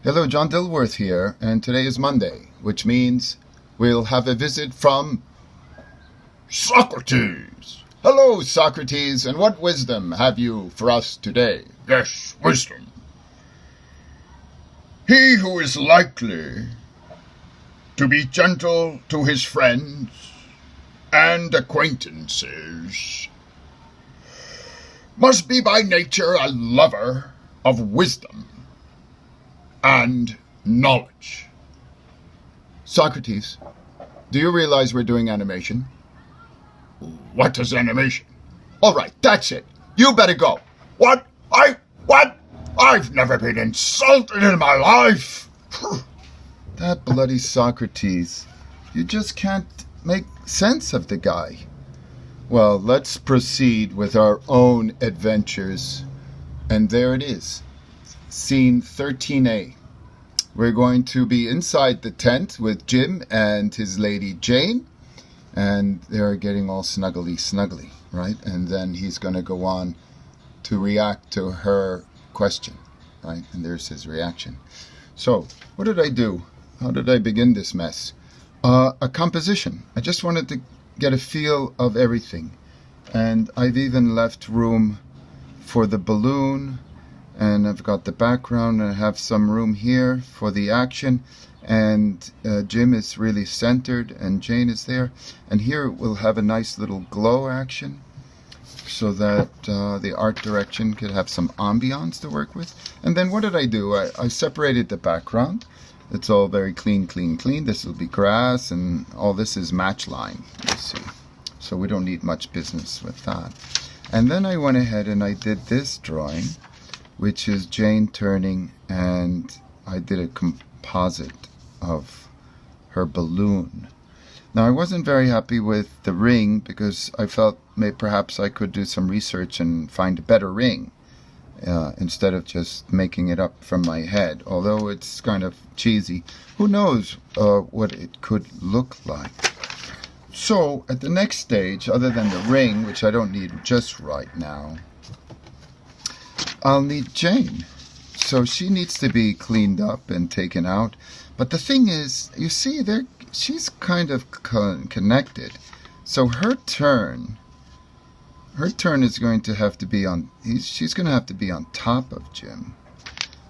Hello, John Dilworth here, and today is Monday, which means we'll have a visit from Socrates. Hello, Socrates, and what wisdom have you for us today? Yes, wisdom. He who is likely to be gentle to his friends and acquaintances must be by nature a lover of wisdom and knowledge. Socrates, do you realize we're doing animation? What is animation? All right, that's it. You better go. What? I've never been insulted in my life. That bloody Socrates. You just can't make sense of the guy. Well, let's proceed with our own adventures. And there it is. Scene 13A. We're going to be inside the tent with Jim and his lady Jane. And they're getting all snuggly, right? And then he's going to go on to react to her question, right? And there's his reaction. So, what did I do? How did I begin this mess? A composition. I just wanted to get a feel of everything. And I've even left room for the balloon. And I've got the background, and I have some room here for the action. And Jim is really centered, and Jane is there. And here we'll have a nice little glow action, so that the art direction could have some ambiance to work with. And then what did I do? I separated the background. It's all very clean. This will be grass, and all this is match line, you see. So we don't need much business with that. And then I went ahead and I did this drawing, which is Jane turning, and I did a composite of her balloon. Now, I wasn't very happy with the ring because I felt perhaps I could do some research and find a better ring instead of just making it up from my head. Although it's kind of cheesy, who knows what it could look like. So, at the next stage, other than the ring, which I don't need just right now, I'll need Jane. So she needs to be cleaned up and taken out. But the thing is, you see, she's kind of connected. So her turn is going to have to be she's going to have to be on top of Jim.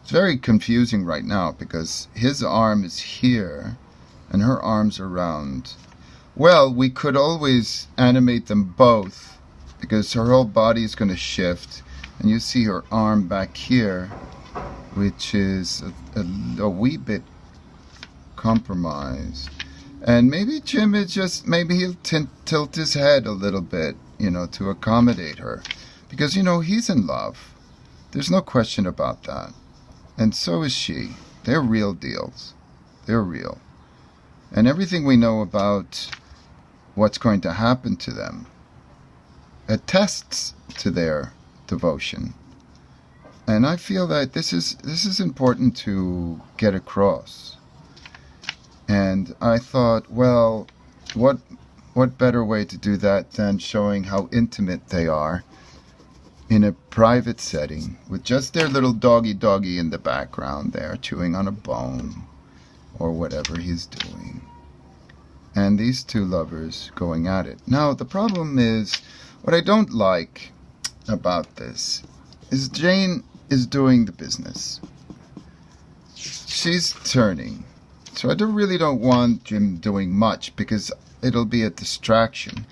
It's very confusing right now because his arm is here and her arm's around. Well, we could always animate them both because her whole body is going to shift. And you see her arm back here, which is a wee bit compromised. And maybe Jim is maybe he'll tilt his head a little bit, to accommodate her. Because, he's in love. There's no question about that. And so is she. They're real deals. They're real. And everything we know about what's going to happen to them attests to their devotion. And I feel that this is important to get across. And I thought, well, what better way to do that than showing how intimate they are in a private setting with just their little doggy in the background there chewing on a bone or whatever he's doing. And these two lovers going at it. Now, the problem is, what I don't like about this is Jane is doing the business. She's turning. So I really don't want Jim doing much because it'll be a distraction.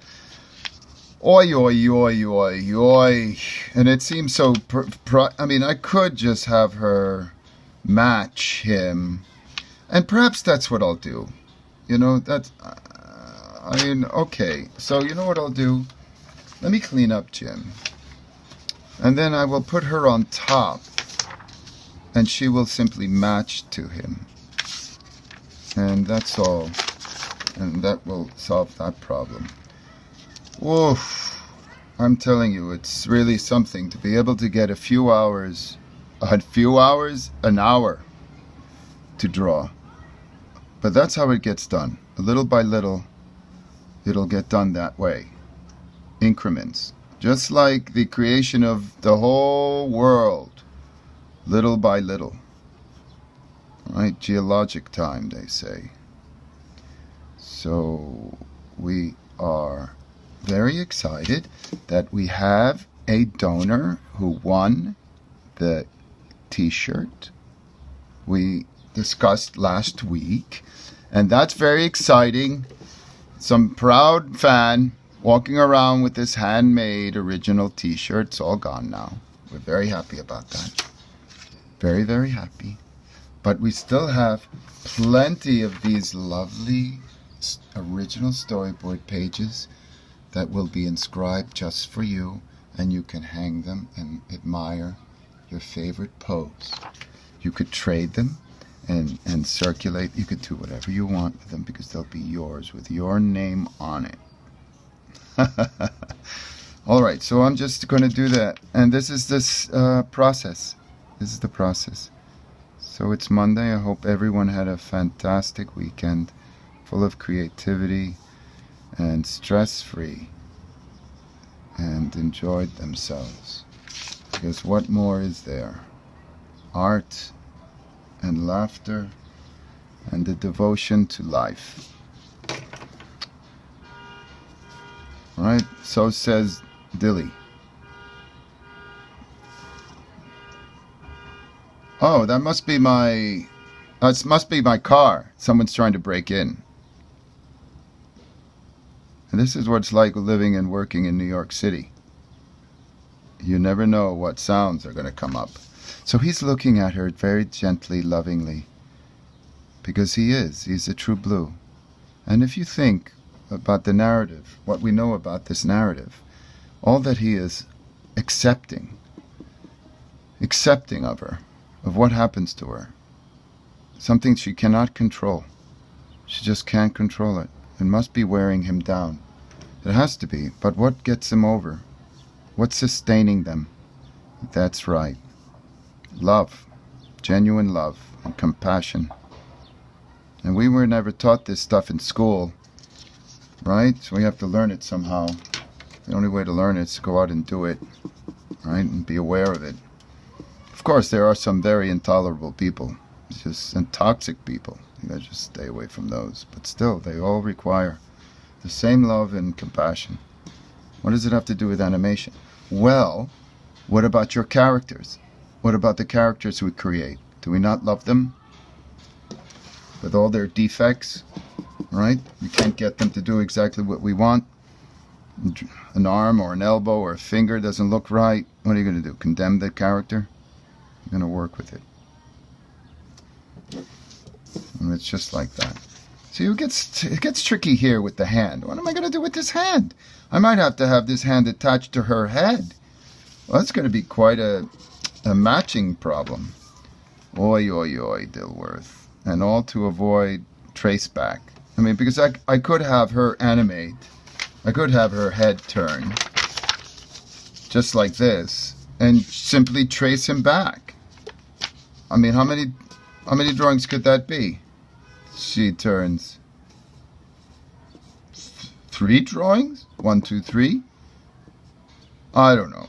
Oi. And it seems so... I could just have her match him. And perhaps that's what I'll do. Okay. So you know what I'll do? Let me clean up Jim. And then I will put her on top, and she will simply match to him. And that's all. And that will solve that problem. Oof. I'm telling you, it's really something to be able to get an hour to draw. But that's how it gets done. Little by little, it'll get done that way. Increments. Just like the creation of the whole world, little by little. right? Geologic time, they say. So we are very excited that we have a donor who won the t-shirt we discussed last week, and that's very exciting. Some proud fan walking around with this handmade original t-shirt. It's all gone now. We're very happy about that. Very, very happy. But we still have plenty of these lovely original storyboard pages that will be inscribed just for you, and you can hang them and admire your favorite pose. You could trade them and circulate. You could do whatever you want with them because they'll be yours with your name on it. All right, so I'm just going to do that. And this is process. This is the process. So it's Monday. I hope everyone had a fantastic weekend full of creativity and stress-free and enjoyed themselves. Because what more is there? Art and laughter and the devotion to life. Right? So says Dilly. Oh, that must be my car. Someone's trying to break in. And this is what it's like living and working in New York City. You never know what sounds are going to come up. So he's looking at her very gently, lovingly, because he's a true blue. And if you think about the narrative, what we know about this narrative, all that he is accepting of her, of what happens to her, something she cannot control. She just can't control it. It must be wearing him down. It has to be. But what gets him over? What's sustaining them? That's right. Love. Genuine love and compassion. And we were never taught this stuff in school, right? So we have to learn it somehow. The only way to learn it is to go out and do it, right? And be aware of it. Of course, there are some very intolerable people, and toxic people. You gotta just stay away from those. But still, they all require the same love and compassion. What does it have to do with animation? Well, what about your characters? What about the characters we create? Do we not love them? With all their defects, right? We can't get them to do exactly what we want. An arm or an elbow or a finger doesn't look right. What are you going to do? Condemn the character? You're going to work with it. And it's just like that. See, it gets tricky here with the hand. What am I going to do with this hand? I might have to have this hand attached to her head. Well, that's going to be quite a matching problem. Oi, oi, oi, Dilworth. And all to avoid trace back. I mean, because I could have her animate. I could have her head turn. Just like this. And simply trace him back. I mean, how many drawings could that be? She turns 3 drawings? 1, 2, 3? I don't know.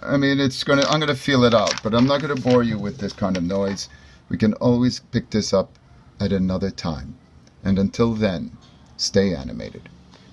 I mean, I'm gonna feel it out, but I'm not gonna bore you with this kind of noise. We can always pick this up at another time. And until then, stay animated.